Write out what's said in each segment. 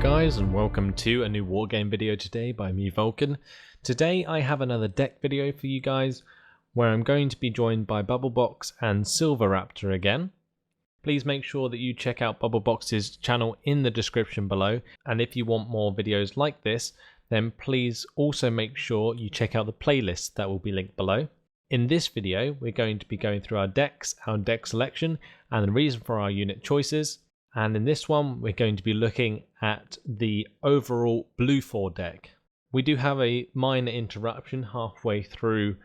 guys, and welcome to a new Wargame video today by me, Vulcan. Today I have another deck video for you guys, where I'm going to be joined by Bubblebox and SilverRaptor again. Please make sure that you check out Bubblebox's channel in the description below, and if you want more videos like this, then please also make sure you check out the playlist that will be linked below. In this video, we're going to be going through our decks, our deck selection, and the reason for our unit choices. And in this one, we're going to be looking at the overall Blufor deck. We do have a minor interruption halfway through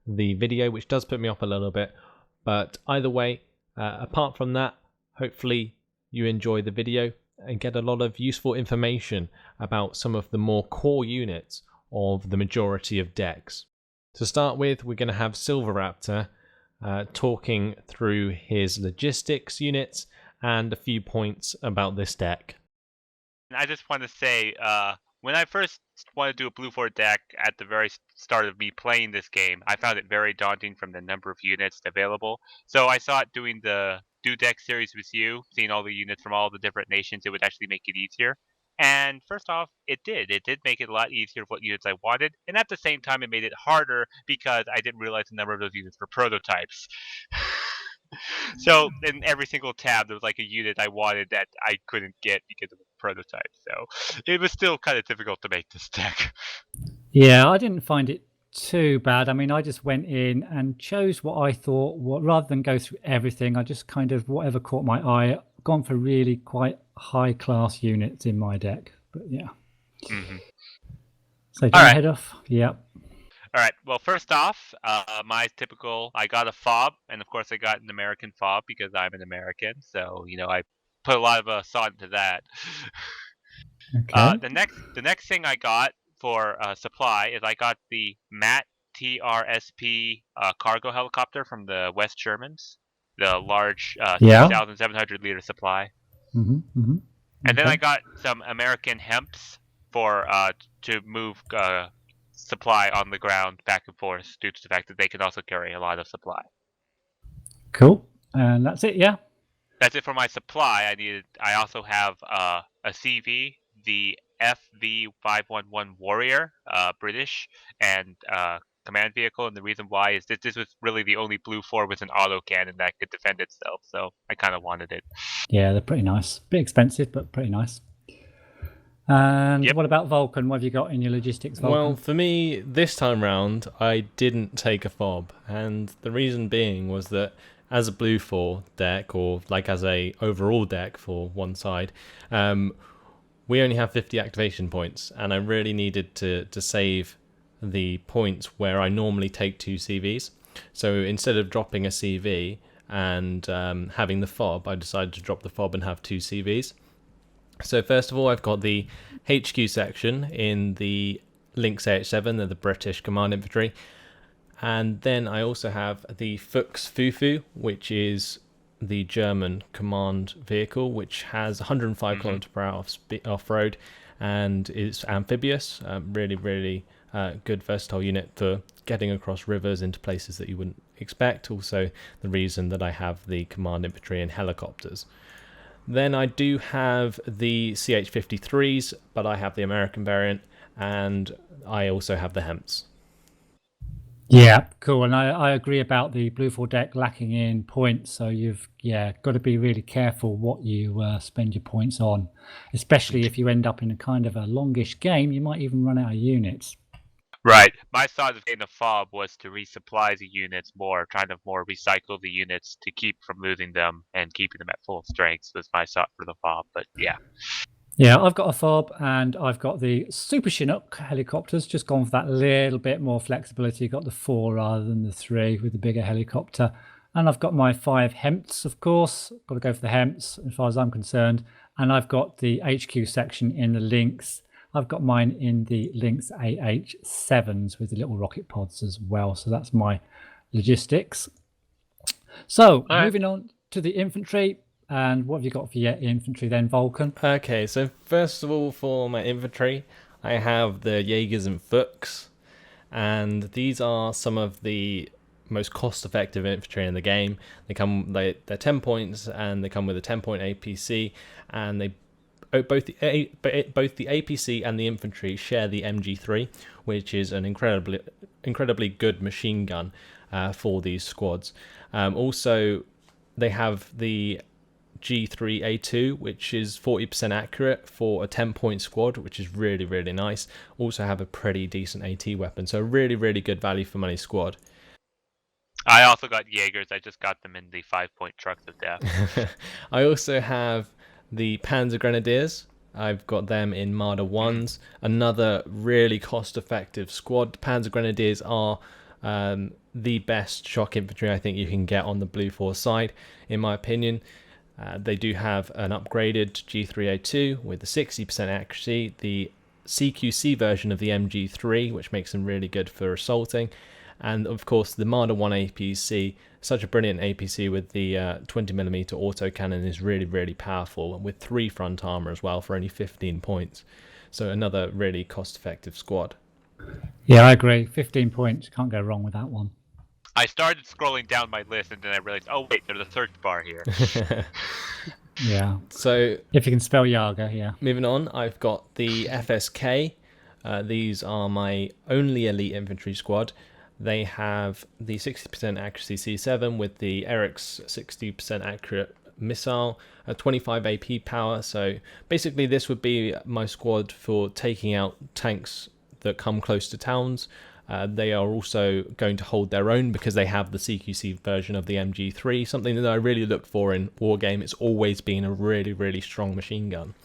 the video, which does put me off a little bit. But either way, apart from that, hopefully you enjoy the video and get a lot of useful information about some of the more core units of the majority of decks. To start with, we're going to have SilverRaptor talking through his logistics units and a few points about this deck. I just want to say, when I first wanted to do a Blufor deck at the very start of me playing this game, I found it very daunting from the number of units available. So I thought doing the Do Deck series with you, seeing all the units from all the different nations, it would actually make it easier. And first off, it did. It did make it a lot easier of what units I wanted. And at the same time, it made it harder because I didn't realize the number of those units were prototypes. So in every single tab, there was like a unit I wanted that I couldn't get because of a prototype. So it was still kind of difficult to make this deck. Yeah, I didn't find it too bad. I mean, I just went in and chose what I thought, rather than go through everything, I just kind of, whatever caught my eye, gone for really quite high class units in my deck. But yeah. Mm-hmm. So do you head off? Yep. All right. Well, first off, my typical, I got a fob, and of course I got an American fob because I'm an American. So, you know, I put a lot of thought into that. Okay. The next thing I got for supply is I got the MAT TRSP cargo helicopter from the West Germans, the large 2,700 liter supply. Mm-hmm, mm-hmm. And then I got some American hemps for to move supply on the ground back and forth due to the fact that they can also carry a lot of supply. Cool. And that's it, yeah? That's it for my supply. I also have a CV, the FV511 Warrior, British, and command vehicle. And the reason why is that this was really the only Blufor with an autocannon that could defend itself. So I kind of wanted it. Yeah, they're pretty nice. Bit expensive, but pretty nice. And what about Vulcan? What have you got in your logistics, Vulcan? Well, for me, this time round, I didn't take a fob. And the reason being was that as a Blufor deck, or like as a overall deck for one side, we only have 50 activation points. And I really needed to save the points where I normally take 2 CVs. So instead of dropping a CV and having the fob, I decided to drop the fob and have 2 CVs. So first of all, I've got the HQ section in the Lynx AH7, they're the British Command Infantry. And then I also have the Fuchs Fufu, which is the German command vehicle, which has 105 km/h off-road and is amphibious. Really good versatile unit for getting across rivers into places that you wouldn't expect. Also the reason that I have the command infantry and helicopters. Then I do have the CH-53s, but I have the American variant, and I also have the hemps. Yeah, cool. And I agree about the Blufor deck lacking in points. So you've got to be really careful what you spend your points on, especially if you end up in a kind of a longish game. You might even run out of units. Right. My thought of getting a fob was to resupply the units more, trying to more recycle the units to keep from losing them and keeping them at full strength was my thought for the fob. But yeah. Yeah, I've got a fob and I've got the Super Chinook helicopters, just gone for that little bit more flexibility. Got the 4 rather than the 3 with the bigger helicopter. And I've got my 5 hemps, of course. Got to go for the hemps as far as I'm concerned. And I've got the HQ section in the Lynx. I've got mine in the Lynx AH7s with the little rocket pods as well. So that's my logistics. So moving on to the infantry. And what have you got for your infantry then, Vulcan? Okay, so first of all, for my infantry, I have the Jaegers and Fuchs. And these are some of the most cost-effective infantry in the game. They're 10 points, and they come with a 10-point APC, and they both the APC and the infantry share the MG3, which is an incredibly good machine gun for these squads. Also, they have the G3A2, which is 40% accurate for a 10-point squad, which is really, really nice. Also have a pretty decent AT weapon, so really, really good value for money squad. I also got Jaegers. I just got them in the 5-point trucks of death. I also have the Panzer Grenadiers. I've got them in Marder 1s. Another really cost-effective squad. Panzer Grenadiers are the best shock infantry I think you can get on the Blufor side, in my opinion. They do have an upgraded G3A2 with the 60% accuracy, the CQC version of the MG3, which makes them really good for assaulting, and of course the Marder 1 APC. Such a brilliant APC with the 20mm autocannon is really, really powerful, with 3 front armor as well for only 15 points. So another really cost-effective squad. Yeah, I agree. 15 points, can't go wrong with that one. I started scrolling down my list and then I realized, oh wait, there's a search bar here. Yeah. So if you can spell Jaeger, yeah. Moving on, I've got the FSK. These are my only elite infantry squad. They have the 60% accuracy C7 with the Eric's 60% accurate missile, a 25 AP power. So basically this would be my squad for taking out tanks that come close to towns. They are also going to hold their own because they have the CQC version of the MG3, something that I really look for in Wargame. It's always been a really, really strong machine gun.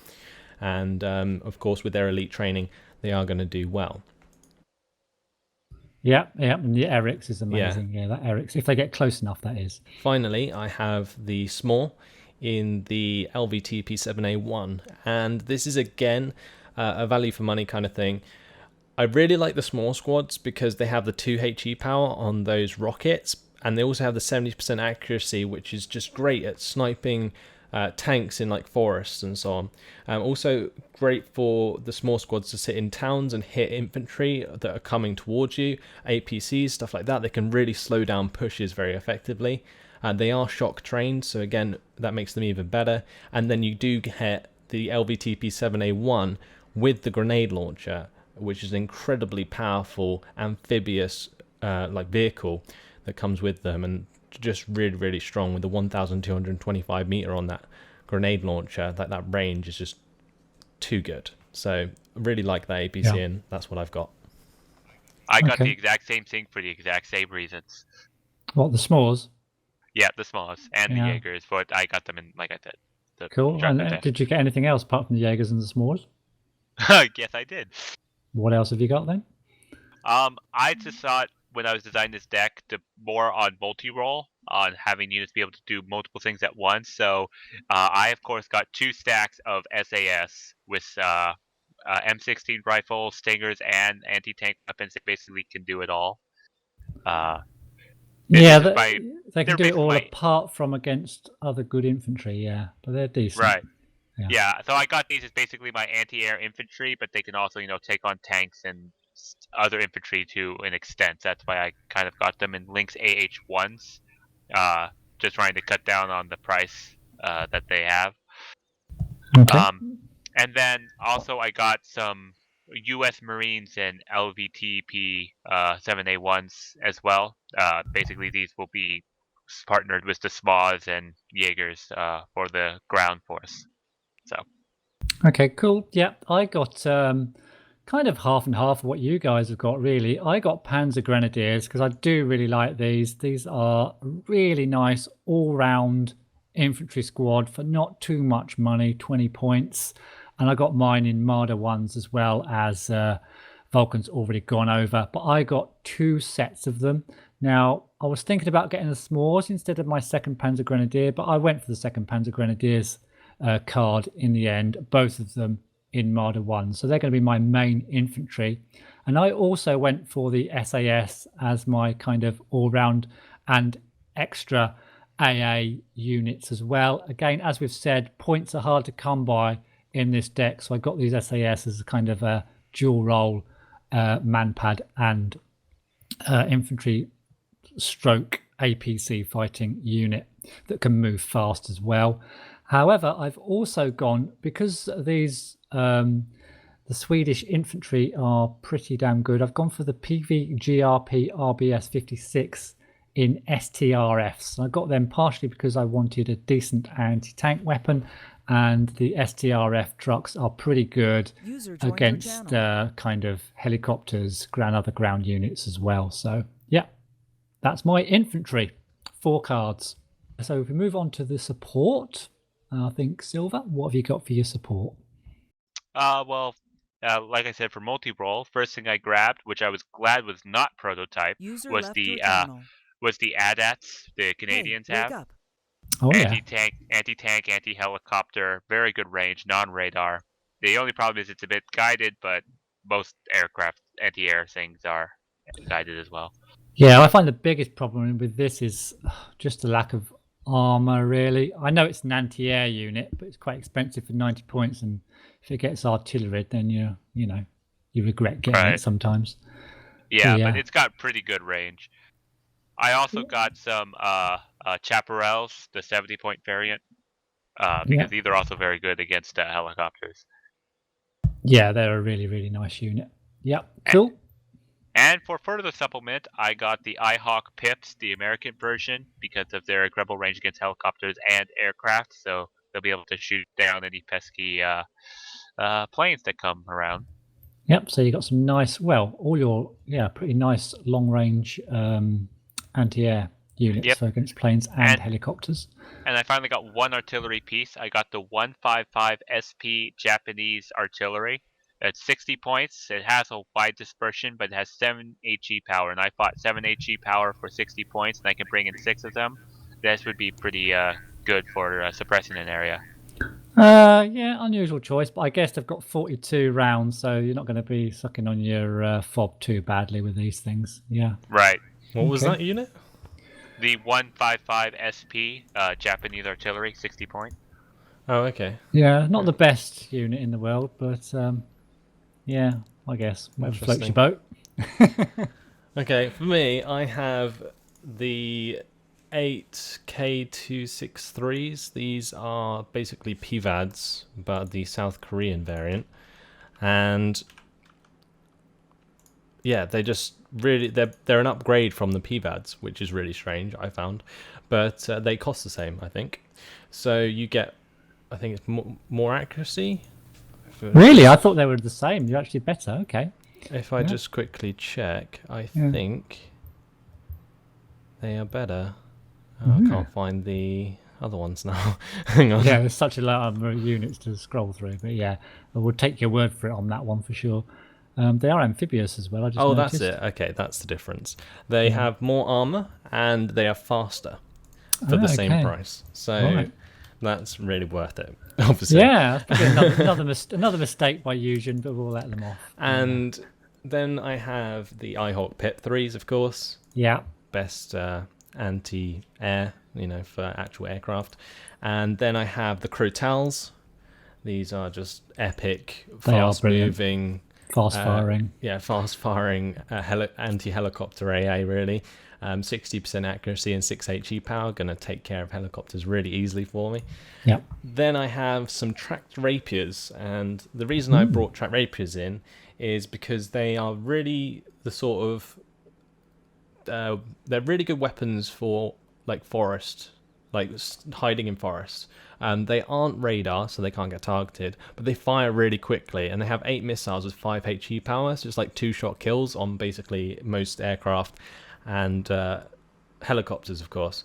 And of course, with their elite training, they are going to do well. Yeah, and the Eric's is amazing. Yeah, that Eric's, if they get close enough, that is. Finally, I have the small in the LVTP7A1. And this is, again, a value for money kind of thing. I really like the small squads because they have the 2 HE power on those rockets, and they also have the 70% accuracy, which is just great at sniping tanks in like forests and so on. Also great for the small squads to sit in towns and hit infantry that are coming towards you, APCs, stuff like that. They can really slow down pushes very effectively. They are shock trained, so again, that makes them even better. And then you do get the LVTP7A1 with the grenade launcher, which is an incredibly powerful amphibious vehicle that comes with them, and just really, really strong with the 1,225 meter on that grenade launcher. That range is just too good. So I really like that APC, and that's what I've got. I got the exact same thing for the exact same reasons. What, the smalls? Yeah, the smalls and the Jaegers, but I got them in, like I said. Cool. And did you get anything else apart from the Jaegers and the smalls? Yes, I did. What else have you got then? I just thought when I was designing this deck to more on multi-roll, on having units be able to do multiple things at once. So I, of course, got 2 stacks of SAS with M16 rifles, stingers, and anti-tank weapons that basically can do it all. Yeah, they can do it all apart from against other good infantry, yeah. But they're decent. Right. Yeah, so I got these as basically my anti-air infantry, but they can also, take on tanks and other infantry to an extent. That's why I kind of got them in Lynx AH1s, just trying to cut down on the price that they have. Okay. And then also I got some U.S. Marines and LVTP 7A1s as well. Basically, these will be partnered with the SMAs and Jaegers for the ground force. So. Okay, cool. Yeah, I got kind of half and half of what you guys have got, really. I got Panzer Grenadiers because I do really like these. These are really nice all-round infantry squad for not too much money, 20 points. And I got mine in Marder 1s as well, as Vulcan's already gone over. But I got 2 sets of them. Now, I was thinking about getting the smalls instead of my second Panzer Grenadier, but I went for the second Panzer Grenadiers card in the end, both of them in Marder 1. So they're going to be my main infantry. And I also went for the SAS as my kind of all-round and extra AA units as well. Again, as we've said, points are hard to come by in this deck. So I got these SAS as a kind of a dual role manpad and infantry stroke APC fighting unit that can move fast as well. However, I've also gone, because these the Swedish infantry are pretty damn good. I've gone for the PVGRP RBS 56 in STRFs. I got them partially because I wanted a decent anti-tank weapon, and the STRF trucks are pretty good against kind of helicopters, other ground units as well. So yeah, that's my infantry. 4 cards. So if we move on to the support, I think Silver, what have you got for your support? Like I said, for multi-role, first thing I grabbed, which I was glad was not prototype, was the ADATs the Canadians have. Oh, Anti-tank, anti-helicopter, very good range, non-radar. The only problem is it's a bit guided, but most aircraft anti-air things are guided as well. Yeah, I find the biggest problem with this is just the lack of armor, really. I know it's an anti-air unit, but it's quite expensive for 90 points, and if it gets artillery, then you regret getting it sometimes. Yeah, but it's got pretty good range. I also got some Chaparrals, the 70-point variant, because these are also very good against helicopters. Yeah, they're a really, really nice unit. Yep, cool. And for further supplement, I got the iHawk Pips, the American version, because of their incredible range against helicopters and aircraft. So they'll be able to shoot down any pesky planes that come around. Yep, so you got some nice, all your, pretty nice long-range anti-air units for against planes and helicopters. And I finally got one artillery piece. I got the 155 SP Japanese artillery. It's 60 points. It has a wide dispersion, but it has 7 HE power. And I fought 7 HE power for 60 points, and I can bring in 6 of them. This would be pretty good for suppressing an area. Unusual choice, but I guess they've got 42 rounds, so you're not going to be sucking on your fob too badly with these things. Yeah. Right. What was that unit? The 155 SP Japanese artillery, 60 point. Oh, okay. Yeah, not the best unit in the world, but yeah, I guess whatever floats your boat. Okay, for me, I have the 8 K263s. These are basically PVADs, but the South Korean variant. And yeah, they just really, they're an upgrade from the PVADs, which is really strange, I found. But they cost the same, I think. So you get, I think it's more accuracy. Really? I thought they were the same. You're actually better. Okay. If I just quickly check, I think they are better. Oh, I can't find the other ones now. Hang on. Yeah, there's such a lot of units to scroll through. But yeah, I will take your word for it on that one for sure. They are amphibious as well. I just noticed. That's it. Okay, that's the difference. They have more armor and they are faster for the same price. So that's really worth it, obviously. Yeah, another mistake by Eugen, but we'll let them off. And then I have the iHawk Pip 3s, of course. Yeah. Best anti-air, for actual aircraft. And then I have the Crotals. These are just epic, fast-moving... Fast-firing. Fast-firing anti-helicopter AA, really. 60% accuracy and 6 HE power, going to take care of helicopters really easily for me. Yep. Then I have some tracked rapiers, and the reason I brought tracked rapiers in is because they are really the sort of... they're really good weapons for forest, hiding in forest. They aren't radar, so they can't get targeted, but they fire really quickly, and they have 8 missiles with 5 HE power, so it's like 2-shot kills on basically most aircraft and helicopters, of course.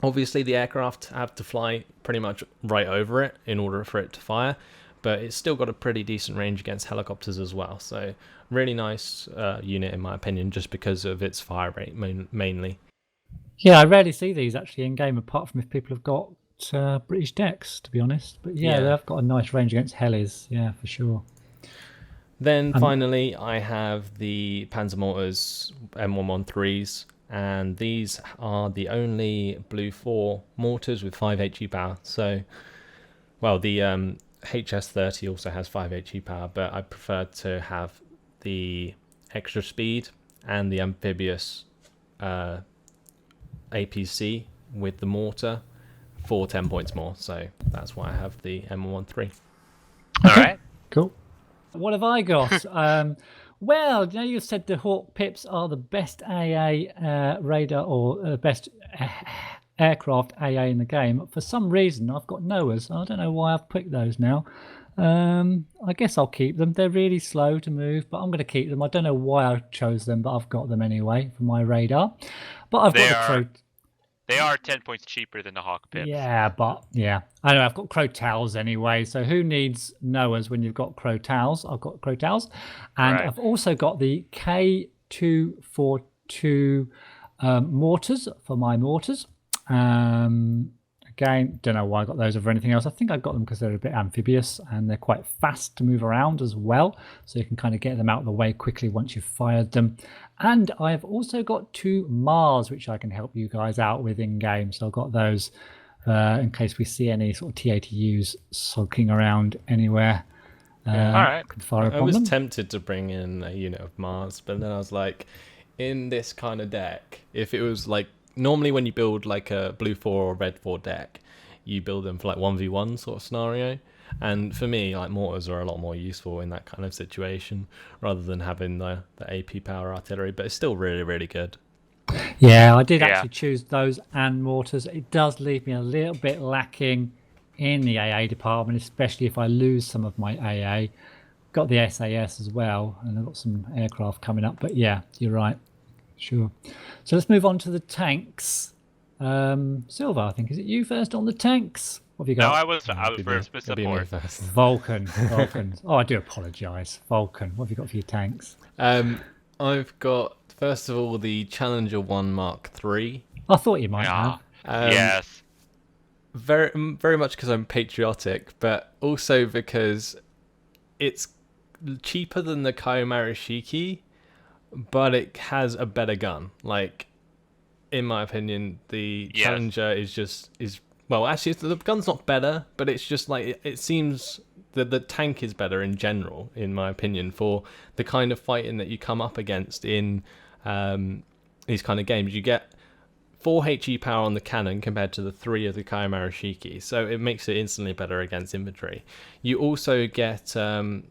Obviously, the aircraft have to fly pretty much right over it in order for it to fire, but it's still got a pretty decent range against helicopters as well. So, really nice unit, in my opinion, just because of its fire rate mainly. Yeah, I rarely see these actually in game, apart from if people have got British decks, to be honest. But they've got a nice range against helis, for sure. Then finally, I have the Panzer Mortars M113s, and these are the only Blufor mortars with 5 HE power. So, the HS30 also has 5 HE power, but I prefer to have the extra speed and the amphibious APC with the mortar for 10 points more. So that's why I have the M113. All right. Cool. What have I got? Well, you know, you said the Hawk Pips are the best AA radar or best aircraft AA in the game. For some reason, I've got Noah's. I don't know why I've picked those now. I guess I'll keep them. They're really slow to move, but I'm going to keep them. I don't know why I chose them, but I've got them anyway for my radar. But I've got They are 10 points cheaper than the Hawk Pips. Yeah, but yeah. I know I've got Crow Towels anyway. So who needs Noah's when you've got Crow Towels? I've got Crow Towels. And I've also got the K242 mortars for my mortars. Again, don't know why I got those over anything else. I think I got them because they're a bit amphibious and they're quite fast to move around as well. So you can kind of get them out of the way quickly once you've fired them. And I've also got 2 Mars, which I can help you guys out with in game. So I've got those in case we see any sort of TATUs sulking around anywhere. All right. I was tempted to bring in a unit of Mars, but then I was like, in this kind of deck, if it was like, normally when you build like a Blufor or Red 4 deck, you build them for like 1v1 sort of scenario. And for me, like mortars are a lot more useful in that kind of situation rather than having the AP power artillery, but it's still really, really good. Yeah, I did actually choose those and mortars. It does leave me a little bit lacking in the AA department, especially if I lose some of my AA. Got the SAS as well, and I've got some aircraft coming up. But yeah, you're right. Sure. So let's move on to the tanks. Silver, I think, is it you first on the tanks? What have you got? No, I was first with support. Vulcan. Oh, I do apologise. Vulcan, what have you got for your tanks? I've got, first of all, the Challenger 1 Mark III. I thought you might have. Yes. Very, very much because I'm patriotic, but also because it's cheaper than the Kyomarishiki, but it has a better gun. Like, in my opinion, the Challenger is well, actually, the gun's not better, but it's just like it seems that the tank is better in general, in my opinion, for the kind of fighting that you come up against in these kind of games. You get 4 HE power on the cannon compared to the 3 of the Kyomarishiki, so it makes it instantly better against infantry. You also get a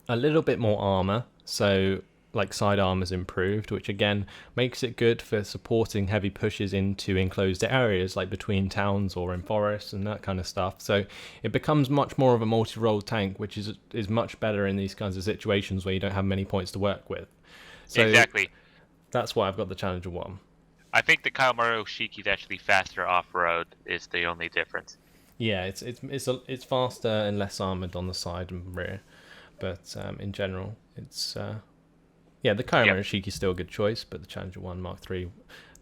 little bit more armor, so like side armor's improved, which again makes it good for supporting heavy pushes into enclosed areas like between towns or in forests and that kind of stuff. So it becomes much more of a multi-role tank, which is much better in these kinds of situations where you don't have many points to work with. So exactly. That's why I've got the Challenger 1. I think the Kyomarishiki is actually faster off-road is the only difference. Yeah, it's faster and less armored on the side and rear, but in general it's yeah, the Kyomarishiki is still a good choice, but the Challenger 1 Mark III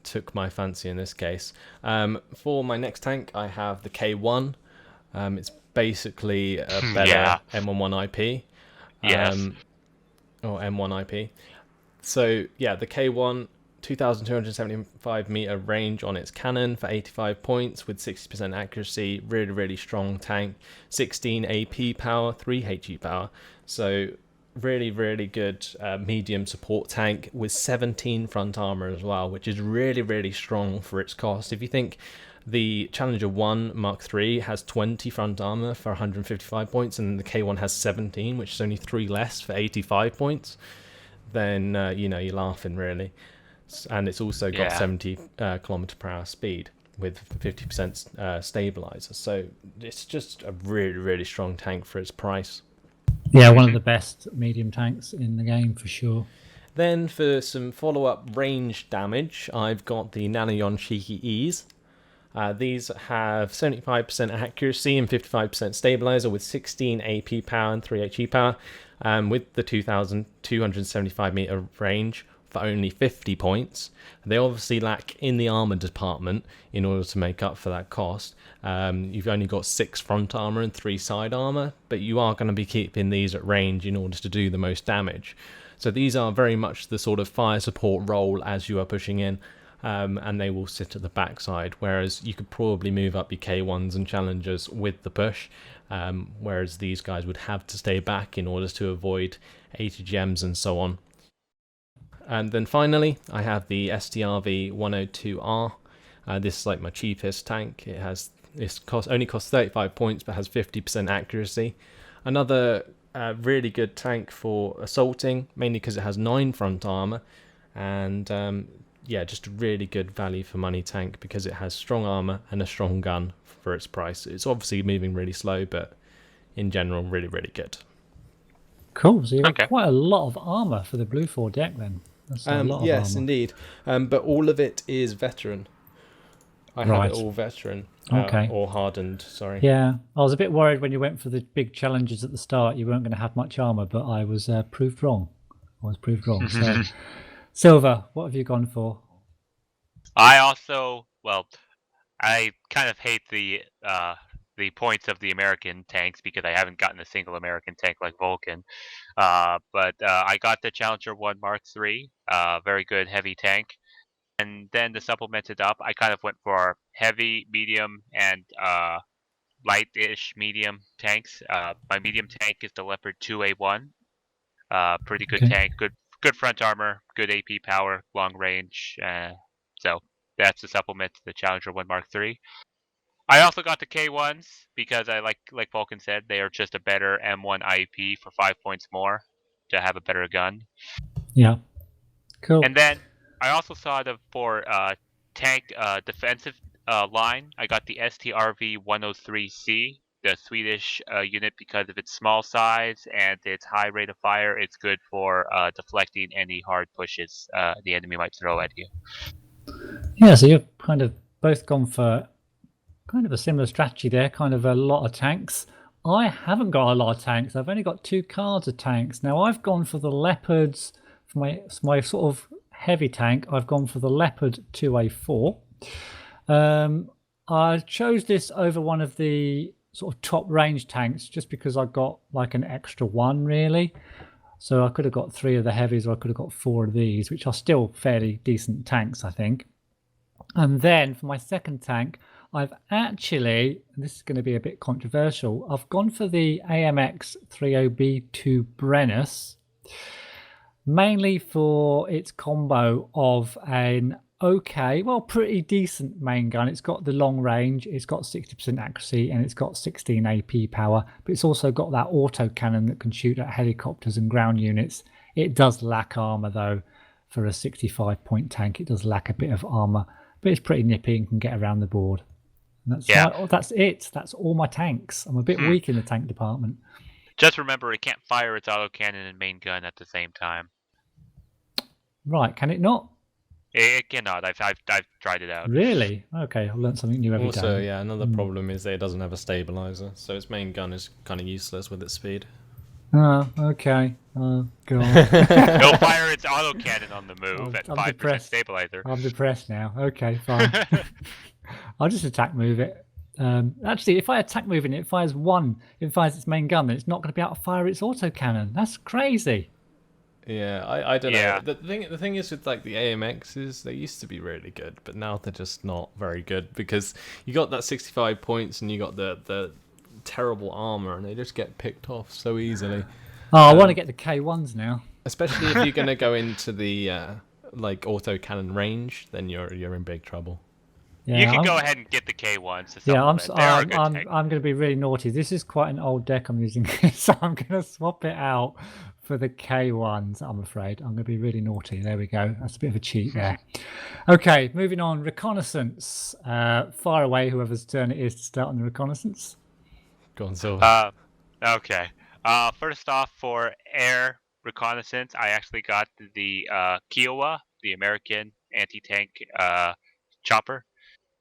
took my fancy in this case. For my next tank, I have the K1. It's basically a better M11 IP. Or M1 IP. So, yeah, the K1, 2,275 meter range on its cannon for 85 points with 60% accuracy. Really, really strong tank. 16 AP power, 3 HE power. So really, really good medium support tank with 17 front armor as well, which is really, really strong for its cost. If you think the Challenger 1 Mark III has 20 front armor for 155 points, and the K1 has 17, which is only 3 less for 85 points, then you know, you're laughing really. And it's also got 70 kilometer per hour speed with 50% stabilizer. So it's just a really, really strong tank for its price. Yeah, one of the best medium tanks in the game for sure. Then for some follow-up range damage, I've got the Nanoyon Shiki E's. These have 75% accuracy and 55% stabilizer with 16 AP power and 3 HE power, with the 2,275 meter range for only 50 points. They obviously lack in the armor department in order to make up for that cost. You've only got 6 front armor and 3 side armor, but you are going to be keeping these at range in order to do the most damage. So these are very much the sort of fire support role as you are pushing in, and they will sit at the backside, whereas you could probably move up your K1s and Challengers with the push, whereas these guys would have to stay back in order to avoid ATGMs and so on. And then finally, I have the STRV-102R. This is like my cheapest tank. Only costs 35 points, but has 50% accuracy. Another really good tank for assaulting, mainly because it has 9 front armor, and just a really good value for money tank because it has strong armor and a strong gun for its price. It's obviously moving really slow, but in general, really, really good. Cool. So you've got quite a lot of armor for the Blufor deck then. That's a lot of yes, armor. indeed. But all of it is veteran. I have it all veteran. Or hardened, sorry. Yeah, I was a bit worried when you went for the big challenges at the start. You weren't going to have much armor, but I was proved wrong. So, Silver, what have you gone for? I kind of hate the points of the American tanks because I haven't gotten a single American tank like Vulcan. But I got the Challenger 1 Mark III, very good heavy tank. And then to supplement it up, I kind of went for heavy, medium, and light-ish medium tanks. My medium tank is the Leopard 2A1. Pretty good tank, good front armor, good AP power, long range. So that's the supplement to the Challenger 1 Mark III. I also got the K1s because I like Vulcan said, they are just a better M1 IEP for 5 points more to have a better gun. Yeah, cool. And then I also saw for tank defensive line, I got the STRV 103C, the Swedish unit, because of its small size and its high rate of fire. It's good for deflecting any hard pushes the enemy might throw at you. Yeah, so you've kind of both gone for kind of a similar strategy there, kind of a lot of tanks. I haven't got a lot of tanks. I've only got 2 cards of tanks. Now I've gone for the Leopards. For my sort of heavy tank, I've gone for the Leopard 2A4. I chose this over one of the sort of top range tanks just because I got like an extra 1 really. So I could have got 3 of the heavies, or I could have got 4 of these, which are still fairly decent tanks, I think. And then for my second tank, I've actually, and this is going to be a bit controversial, I've gone for the AMX 30B2 Brennus, mainly for its combo of an pretty decent main gun. It's got the long range, it's got 60% accuracy, and it's got 16 AP power, but it's also got that auto cannon that can shoot at helicopters and ground units. It does lack armor though. For a 65 point tank, it does lack a bit of armor, but it's pretty nippy and can get around the board. And that's it. That's all my tanks. I'm a bit weak in the tank department. Just remember, it can't fire its autocannon and main gun at the same time. Right, can it not? It cannot. I've tried it out. Really? Okay, I've learned something new every day. Also, yeah, another problem is that it doesn't have a stabilizer, so its main gun is kind of useless with its speed. Oh, okay. Oh, God. It'll fire its autocannon on the move at 5% stabilizer. I'm depressed now. Okay, fine. I'll just attack move it. Actually, if I attack move it, it fires 1. If it fires its main gun, then it's not going to be able to fire its autocannon. That's crazy. Yeah, I don't know. The thing is with like the AMXs, they used to be really good, but now they're just not very good because you got that 65 points and you got the terrible armor, and they just get picked off so easily. I want to get the K1s now. Especially if you're going to go into the like auto cannon range, then you're in big trouble. Yeah, you can go ahead and get the K1s. I'm going to be really naughty. This is quite an old deck I'm using, so I'm going to swap it out for the K1s, I'm afraid. I'm going to be really naughty. There we go. That's a bit of a cheat there. Okay, moving on. Reconnaissance. Fire away, whoever's turn it is to start on the reconnaissance. Go on, Silver. Okay. First off, for air reconnaissance, I actually got the Kiowa, the American anti-tank chopper.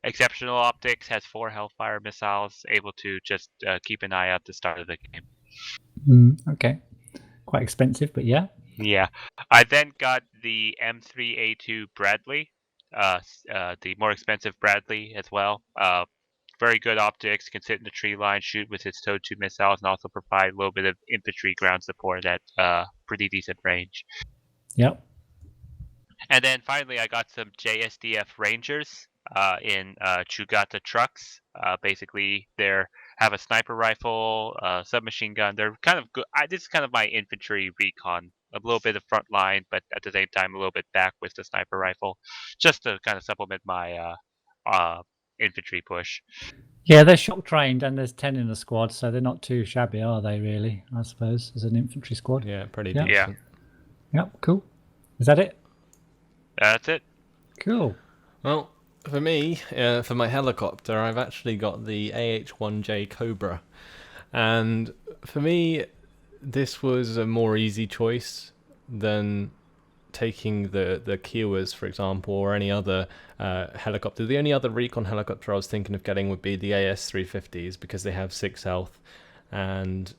Exceptional optics, has 4 Hellfire missiles, able to just keep an eye out the start of the game. Okay. Quite expensive, but yeah. Yeah. I then got the M3A2 Bradley, the more expensive Bradley as well. Very good optics, can sit in the tree line, shoot with its Toad 2 missiles, and also provide a little bit of infantry ground support at pretty decent range. Yep. And then finally, I got some JSDF Rangers in Chugata trucks. Basically, they have a sniper rifle, submachine gun. They're kind of good. This is kind of my infantry recon. A little bit of front line, but at the same time, a little bit back with the sniper rifle, just to kind of supplement my infantry push. Yeah, they're shock trained, and there's 10 in the squad, so they're not too shabby, are they? Really? I suppose as an infantry squad. Yeah, pretty Yeah. decent. Yep. Cool. Is that it? That's it. Cool. Well, for me, for my helicopter, I've actually got the AH-1J Cobra, and for me, this was a more easy choice than taking the Kiowas, for example, or any other helicopter. The only other Recon helicopter I was thinking of getting would be the AS-350s, because they have 6 health and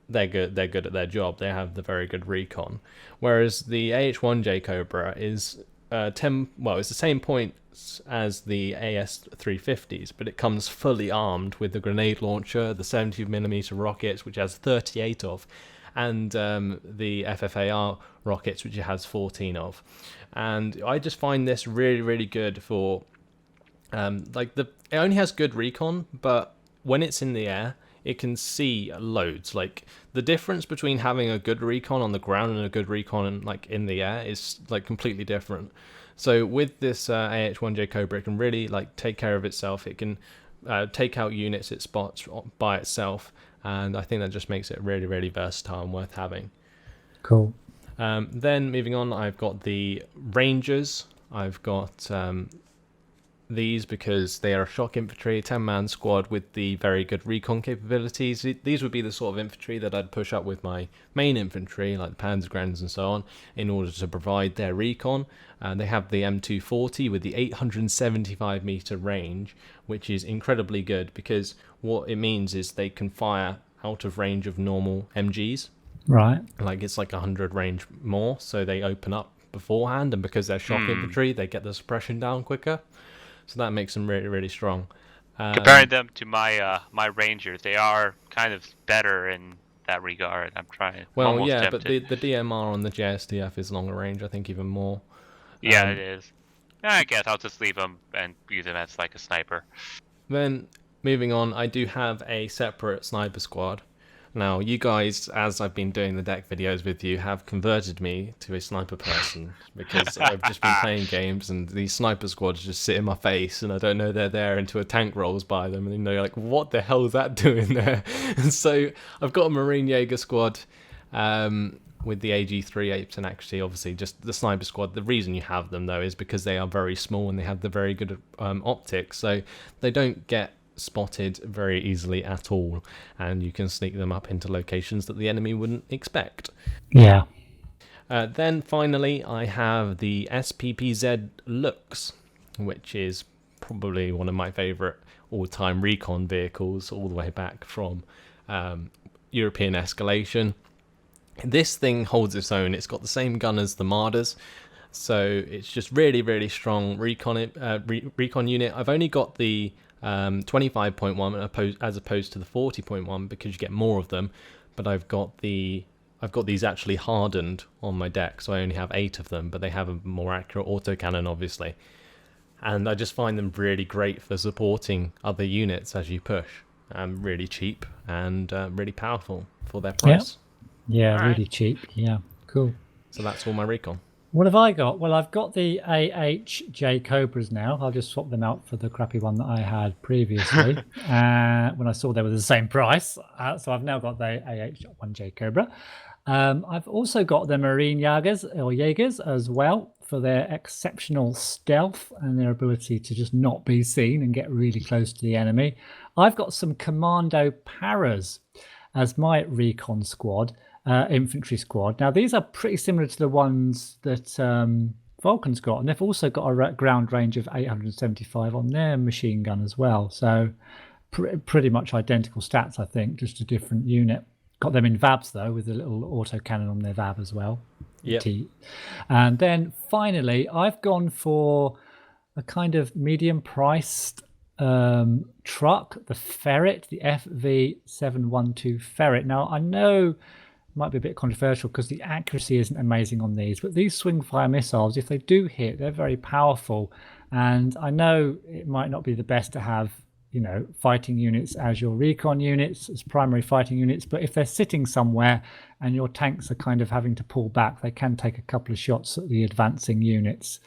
they're good at their job. They have the very good recon. Whereas the AH-1J Cobra is it's the same points as the AS-350s, but it comes fully armed with the grenade launcher, the 70mm rockets, which has 38 of, and the FFAR rockets, which it has 14 of. And I just find this really, really good for it only has good recon, but when it's in the air, it can see loads. Like, the difference between having a good recon on the ground and a good recon in the air is completely different. So with this AH-1J Cobra, it can really take care of itself. It can take out units it spots by itself, and I think that just makes it really, really versatile and worth having. Cool. Then moving on, I've got the Rangers. I've got these because they are a shock infantry, 10-man squad with the very good recon capabilities. These would be the sort of infantry that I'd push up with my main infantry, like the Panzergrenadiers and so on, in order to provide their recon. They have the M240 with the 875 meter range, which is incredibly good because what it means is they can fire out of range of normal MGs. Right. It's 100 range more, so they open up beforehand, and because they're shock infantry, they get the suppression down quicker. So that makes them really, really strong. Comparing them to my my Rangers, they are kind of better in that regard. I'm trying. Well, almost yeah, tempted. but the DMR on the JSDF is longer range, I think, even more. Yeah, it is. I guess I'll just leave them and use them as a sniper. Then, moving on, I do have a separate sniper squad. Now, you guys, as I've been doing the deck videos with you, have converted me to a sniper person because I've just been playing games and these sniper squads just sit in my face and I don't know they're there until a tank rolls by them and you're like, what the hell is that doing there? And so I've got a Marine Jaeger squad with the AG-3 and actually, obviously, just the sniper squad. The reason you have them, though, is because they are very small and they have the very good optics, so they don't get spotted very easily at all, and you can sneak them up into locations that the enemy wouldn't expect. Yeah. Then finally, I have the SPPZ Lux, which is probably one of my favourite all-time recon vehicles, all the way back from European Escalation. This thing holds its own. It's got the same gun as the Marders, so it's just really, really strong recon unit. I've only got the 25.1 as opposed to the 40.1 because you get more of them, but I've got these actually hardened on my deck, so I only have 8 of them, but they have a more accurate autocannon, obviously, and I just find them really great for supporting other units as you push. Really cheap and really powerful for their price. Yeah, All really right. cheap. Yeah, cool. So that's all my recon. What have I got? Well, I've got the AH-J Cobras now. I'll just swap them out for the crappy one that I had previously when I saw they were the same price. So I've now got the AH-1J Cobra. I've also got the Marine Jaegers as well for their exceptional stealth and their ability to just not be seen and get really close to the enemy. I've got some Commando Paras as my recon squad. Infantry squad. Now, these are pretty similar to the ones that Vulcan's got, and they've also got a ground range of 875 on their machine gun as well. So pretty much identical stats, I think, just a different unit. Got them in VABs, though, with a little autocannon on their VAB as well. Yep. And then finally, I've gone for a kind of medium-priced truck, the Ferret, the FV712 Ferret. Now, I know might be a bit controversial because the accuracy isn't amazing on these, but these swing fire missiles, if they do hit, they're very powerful. And I know it might not be the best to have, fighting units as your recon units, as primary fighting units, but if they're sitting somewhere and your tanks are kind of having to pull back, they can take a couple of shots at the advancing units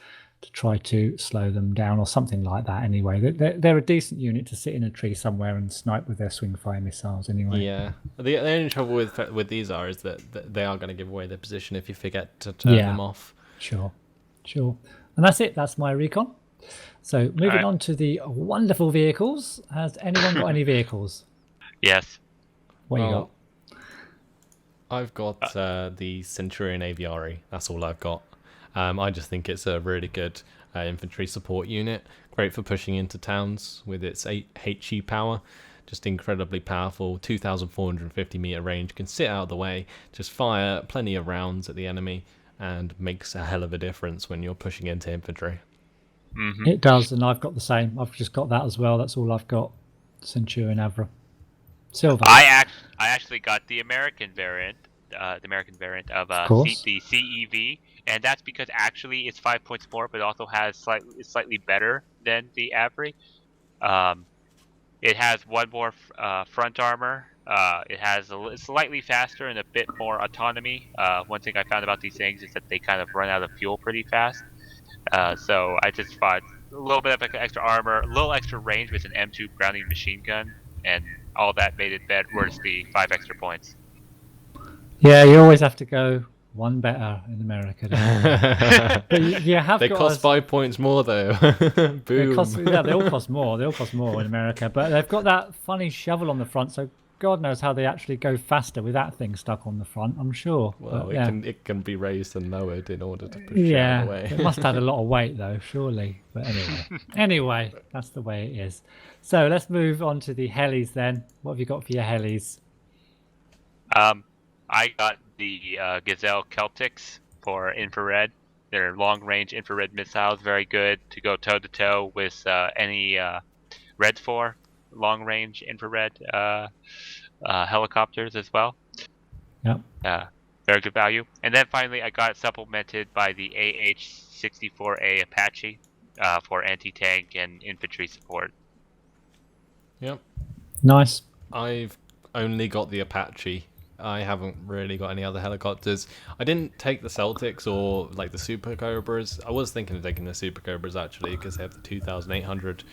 to try to slow them down or something like that. Anyway, they're a decent unit to sit in a tree somewhere and snipe with their swing fire missiles. Anyway, Yeah. The only trouble with these is that they are going to give away their position if you forget to turn them off. Sure. And that's it. That's my recon. So moving on to the wonderful vehicles. Has anyone got any vehicles? Yes. What you got? I've got the Centurion Aviary. That's all I've got. I just think it's a really good infantry support unit. Great for pushing into towns with its 8 HE power. Just incredibly powerful. 2,450 meter range. Can sit out of the way. Just fire plenty of rounds at the enemy. And makes a hell of a difference when you're pushing into infantry. Mm-hmm. It does, and I've got the same. I've just got that as well. That's all I've got. Centurion Avra. Silver. I actually got the American variant, of the CEV, and that's because actually it's 5 points more, but also has slightly better than the Avri. It has one more front armor. It has it's slightly faster and a bit more autonomy. One thing I found about these things is that they kind of run out of fuel pretty fast. So I just thought a little bit of extra armor, a little extra range with an M2 grounding machine gun, and all that made it worth the 5 extra points. Yeah, you always have to go one better in America. But you have they cost 5 points more though. Boom. They all cost more. They all cost more in America. But they've got that funny shovel on the front, so God knows how they actually go faster with that thing stuck on the front, I'm sure. Well, but, it can be raised and lowered in order to push it out of the way. It must have a lot of weight though, surely. But anyway, that's the way it is. So let's move on to the helis then. What have you got for your helis? I got the Gazelle Celtics for infrared. They're long-range infrared missiles, very good to go toe-to-toe with any Red 4 long-range infrared helicopters as well. Yep. Very good value. And then finally, I got supplemented by the AH-64A Apache for anti-tank and infantry support. Yep. Nice. I've only got the Apache. I haven't really got any other helicopters. I didn't take the Celtics or like the Super Cobras. I was thinking of taking the Super Cobras actually because they have the 2,800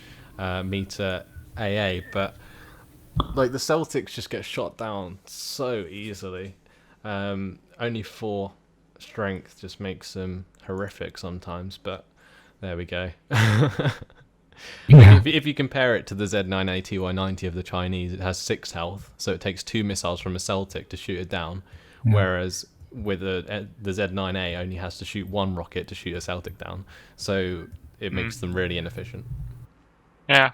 meter AA, but like the Celtics just get shot down so easily. Only 4 strength just makes them horrific sometimes, but there we go. If you compare it to the Z9A TY90 of the Chinese, it has 6 health, so it takes 2 missiles from a Celtic to shoot it down, whereas with the Z9A only has to shoot 1 rocket to shoot a Celtic down, so it makes them really inefficient. Yeah.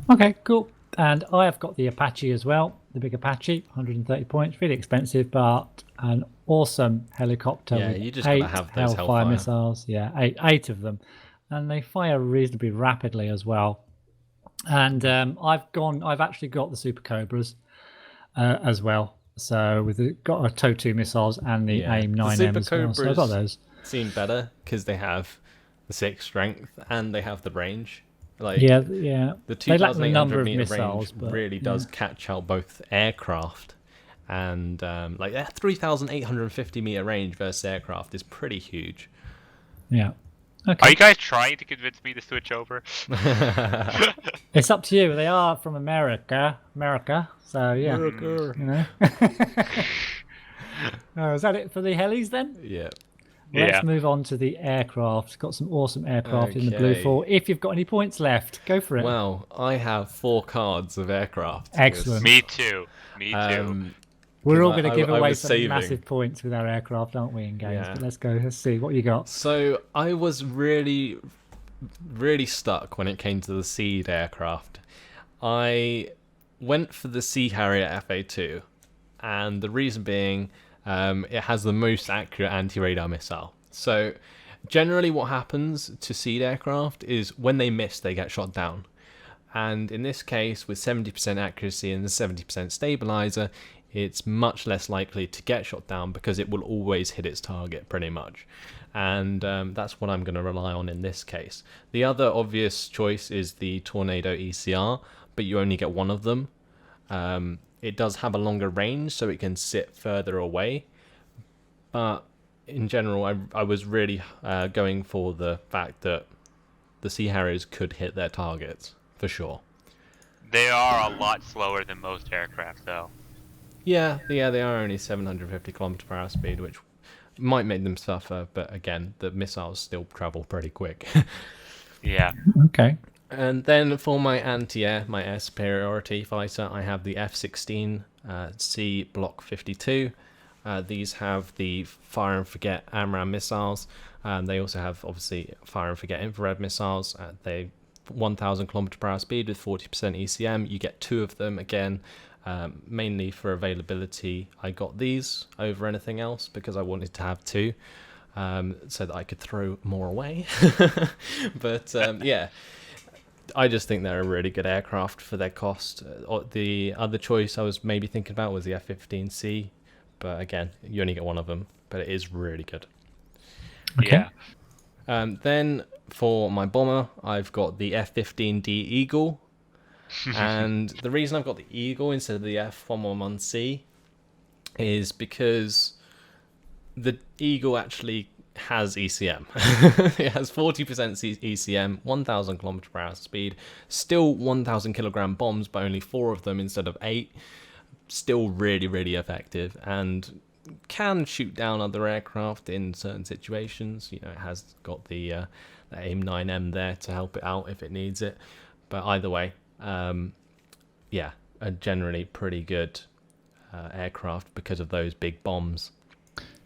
Okay, cool. And I have got the Apache as well, the big Apache, 130 points, really expensive, but an awesome helicopter. Yeah, with you just gotta have those Hellfire missiles. Yeah, eight of them. And they fire reasonably rapidly as well. And I've actually got the Super Cobras as well. So got a TOW2 missiles and the AIM-9M as well. So I've got those. Seem better because they have the 6 strength and they have the range. Like yeah. The They lack the number 2,800 of meter missiles, range but, really does catch out both aircraft and like that 3,850 meter range versus aircraft is pretty huge. Yeah. Okay. Are you guys trying to convince me to switch over? It's up to you. They are from America. So yeah. America. You know. Is that it for the helis then? Yeah. Let's move on to the aircraft. Got some awesome aircraft in the Blufor. If you've got any points left, go for it. Well, I have 4 cards of aircraft. Excellent. Me too. We're all going to give away some saving massive points with our aircraft, aren't we, in games? Yeah. But let's see what you got. So I was really, really stuck when it came to the Seed aircraft. I went for the Sea Harrier FA2, and the reason being it has the most accurate anti-radar missile. So generally what happens to Seed aircraft is when they miss, they get shot down. And in this case, with 70% accuracy and the 70% stabilizer, it's much less likely to get shot down because it will always hit its target pretty much. And that's what I'm going to rely on in this case. The other obvious choice is the Tornado ECR, but you only get 1 of them. It does have a longer range, so it can sit further away. But in general, I was really going for the fact that the Sea Harriers could hit their targets for sure. They are a lot slower than most aircraft, though. Yeah, they are only 750 km/h speed, which might make them suffer, but again, the missiles still travel pretty quick. Yeah. Okay. And then for my anti-air, my air superiority fighter, I have the F-16C Block 52. These have the fire and forget AMRAAM missiles. They also have, obviously, fire and forget infrared missiles. They 1,000 km/h speed with 40% ECM. You get 2 of them again, mainly for availability. I got these over anything else because I wanted to have 2, so that I could throw more away. But yeah, I just think they're a really good aircraft for their cost. The other choice I was maybe thinking about was the F-15C, but again, you only get 1 of them, but it is really good. Okay. Yeah. Then for my bomber, I've got the F-15D Eagle. And the reason I've got the Eagle instead of the F-111C is because the Eagle actually has ECM. It has 40% ECM, 1,000 km/h speed, still 1,000 kilogram bombs, but only 4 of them instead of 8. Still really, really effective, and can shoot down other aircraft in certain situations. You know, it has got the AIM-9M there to help it out if it needs it. But either way, yeah, a generally pretty good aircraft because of those big bombs.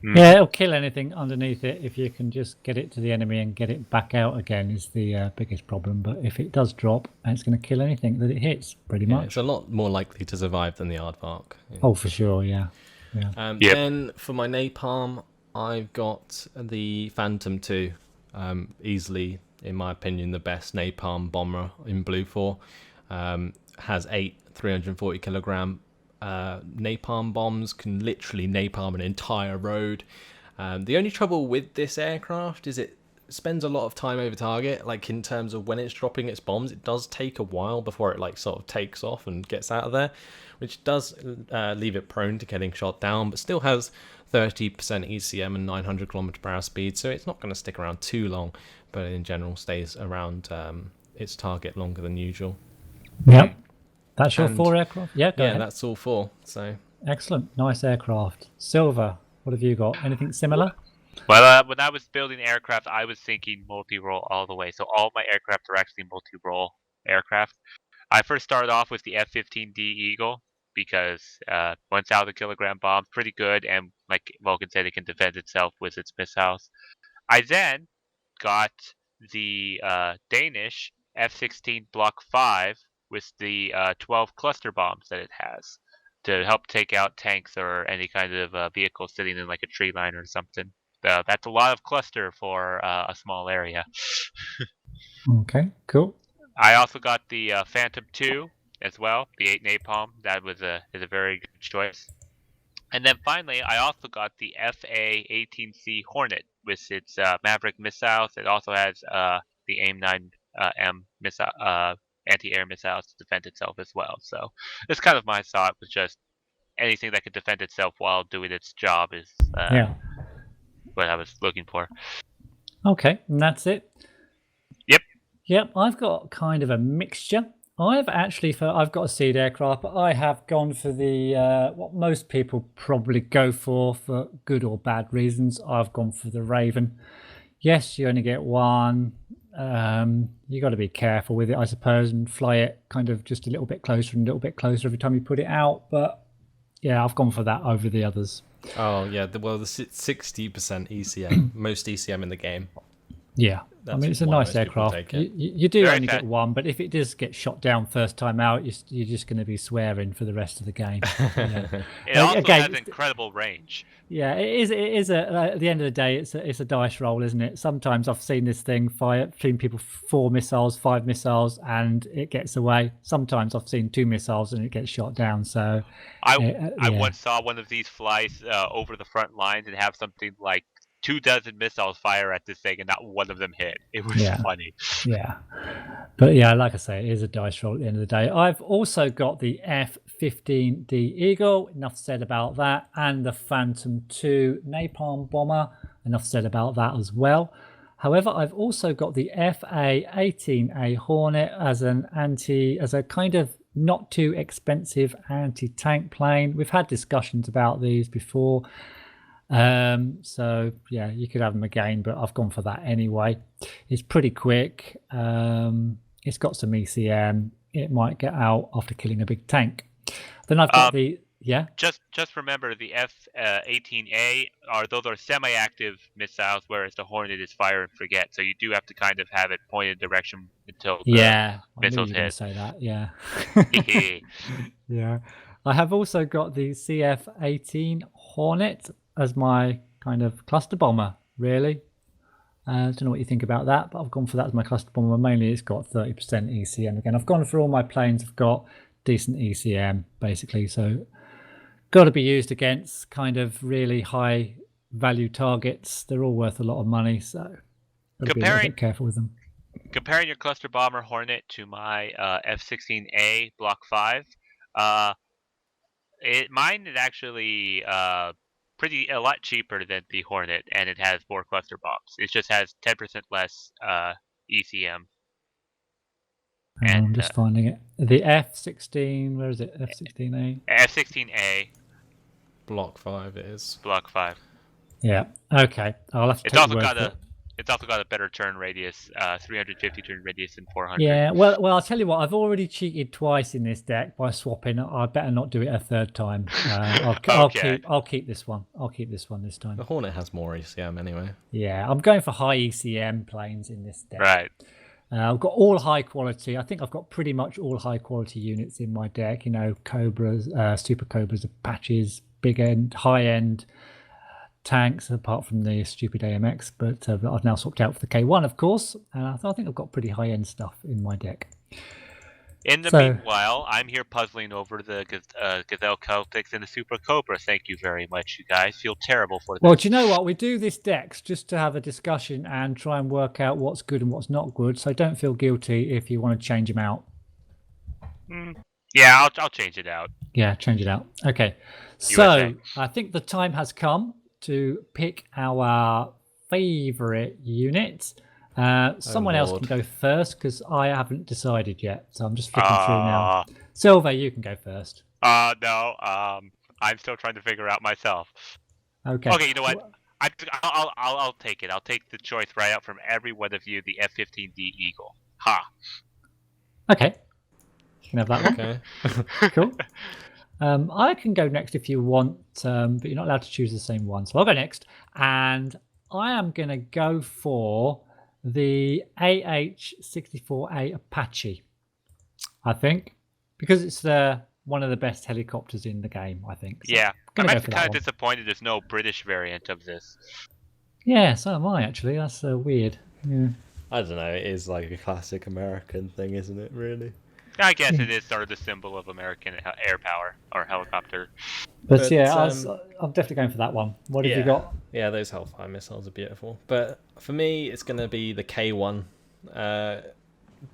Yeah, it'll kill anything underneath it. If you can just get it to the enemy and get it back out again is the biggest problem. But if it does drop, it's going to kill anything that it hits, pretty much. It's a lot more likely to survive than the Aardvark. Yeah. Oh, for sure, yeah. Yeah. Yep. Then for my napalm, I've got the Phantom 2. Easily, in my opinion, the best napalm bomber in Blufor. Has 8 340 kilogram napalm bombs, can literally napalm an entire road. The only trouble with this aircraft is it spends a lot of time over target. Like, in terms of when it's dropping its bombs, it does take a while before it like sort of takes off and gets out of there, which does leave it prone to getting shot down, but still has 30% ECM and 900 km/h speed, so it's not going to stick around too long, but in general stays around its target longer than usual. Yep. That's your And- 4 aircraft? Yeah, go Yeah, ahead. that's all 4. So Excellent. Nice aircraft. Silver, what have you got? Anything similar? Well, when I was building aircraft, I was thinking multi-role all the way. So all my aircraft are actually multi-role aircraft. I first started off with the F-15D Eagle because 1,000 kilogram bomb, pretty good, and like Vulcan said, it can defend itself with its missiles. I then got the Danish F-16 Block 5 with the 12 cluster bombs that it has to help take out tanks or any kind of vehicle sitting in like a tree line or something. That's a lot of cluster for a small area. Okay, cool. I also got the Phantom 2 as well, the 8 napalm. That was is a very good choice. And then finally, I also got the FA-18C Hornet with its Maverick missiles. It also has the AIM-9M missile, anti-air missiles to defend itself as well. So that's kind of my thought, was just anything that could defend itself while doing its job is Yeah. what I was looking for. Okay, and that's it. Yep. Yep, I've got kind of a mixture. I've got a seed aircraft, but I have gone for the what most people probably go for good or bad reasons. I've gone for the Raven. Yes, you only get 1. You got to be careful with it, I suppose, and fly it kind of just a little bit closer and a little bit closer every time you put it out. But yeah, I've gone for that over the others. oh yeah, the 60% ECM, most ECM in the game. Yeah, I That's mean, it's a why nice most people aircraft. take it. You do Very only fair. get 1, but if it does get shot down first time out, you're just going to be swearing for the rest of the game. Yeah. It also Again, has incredible range. Yeah, it is at the end of the day, it's a dice roll, isn't it? Sometimes I've seen this thing fire between people 4 missiles, 5 missiles, and it gets away. Sometimes I've seen 2 missiles and it gets shot down. So I yeah. once saw one of these fly over the front lines and have something like 24 missiles fire at this thing, and not one of them hit. It was Yeah. funny. Yeah, but yeah, like I say, it is a dice roll at the end of the day. I've also got the F-15D Eagle. Enough said about that, and the Phantom 2 napalm bomber. enough said about that as well. However, I've also got the FA-18A Hornet as a kind of not too expensive anti-tank plane. We've had discussions about these before. So yeah, you could have them again, but I've gone for that anyway. It's pretty quick. It's got some ECM. It might get out after killing a big tank. Then I've got Just remember the F-18A those are semi-active missiles, whereas the Hornet is fire and forget. So you do have to kind of have it pointed direction until the missiles hit. I knew you were going to say that. Yeah. Yeah. I have also got the CF-18 Hornet as my kind of cluster bomber. Really. I don't know what you think about that, but I've gone for that as my cluster bomber. Mainly, it's got 30% ECM. Again, I've gone for all my planes. I've got decent ECM basically, so got to be used against kind of really high value targets. They're all worth a lot of money, so got to be a little bit careful with them. Comparing your cluster bomber Hornet to my F-16A Block 5, mine is actually a lot cheaper than the Hornet, and it has more cluster bombs. It just has 10% less ECM. And I'm just finding it. The F-16, where is it? F-16A? F-16A. Block 5 it is. Block 5. Yeah. Okay. I'll have to take the word for it. It's also got a better turn radius, 350 turn radius than 400. Yeah. Well, I'll tell you what. I've already cheated twice in this deck by swapping. I better not do it a third time. I'll keep this one. I'll keep this one this time. The Hornet has more ECM anyway. Yeah, I'm going for high ECM planes in this deck. Right. I've got all high quality. I think I've got pretty much all high quality units in my deck. You know, Cobras, Super Cobras, Apaches, big end, high end tanks, apart from the stupid AMX. But I've now swapped out for the K1, of course. And I think I've got pretty high end stuff in my deck. In the meanwhile, I'm here puzzling over the Gazelle Celtics and the Super Cobra. Thank you very much, you guys. Feel terrible for this. Well, do you know what? We do this decks just to have a discussion and try and work out what's good and what's not good. So don't feel guilty if you want to change them out. Yeah, I'll change it out. Yeah, change it out. Okay. So I think the time has come to pick our favorite unit. Someone else can go first because I haven't decided yet. So I'm just flicking through now. Silver, you can go first. No. I'm still trying to figure out myself. Okay. Okay, you know what? I'll take it. I'll take the choice right out from every one of you, the F-15D Eagle. Ha. Okay. You can have that one. Okay. Cool. I can go next if you want, but you're not allowed to choose the same one. So I'll go next. And I am going to go for the AH-64A Apache, I think, because it's one of the best helicopters in the game, I think. So yeah, I'm actually kind of disappointed there's no British variant of this. Yeah, so am I, actually. That's weird. Yeah. I don't know, it is like a classic American thing, isn't it, really? I guess it is sort of the symbol of American air power or helicopter. But yeah, I'm definitely going for that one. What have you got? Yeah, those Hellfire missiles are beautiful. But for me, it's going to be the K1.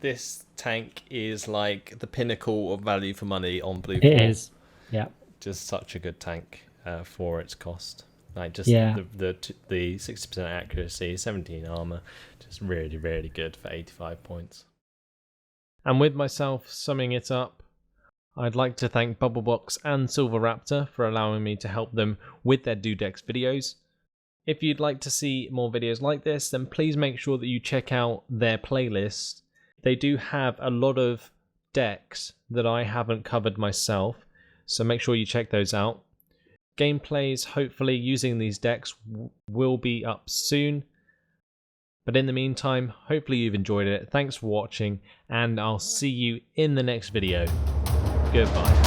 This tank is like the pinnacle of value for money on Blufor. It is, yeah. Just such a good tank for its cost. Like just the 60% accuracy, 17 armor, just really, really good for 85 points. And with myself summing it up, I'd like to thank Bubblebox and SilverRaptor for allowing me to help them with their Dudex videos. If you'd like to see more videos like this, then please make sure that you check out their playlist. They do have a lot of decks that I haven't covered myself, so make sure you check those out. Gameplays, hopefully using these decks, will be up soon. But in the meantime, hopefully you've enjoyed it. Thanks for watching, and I'll see you in the next video. Goodbye.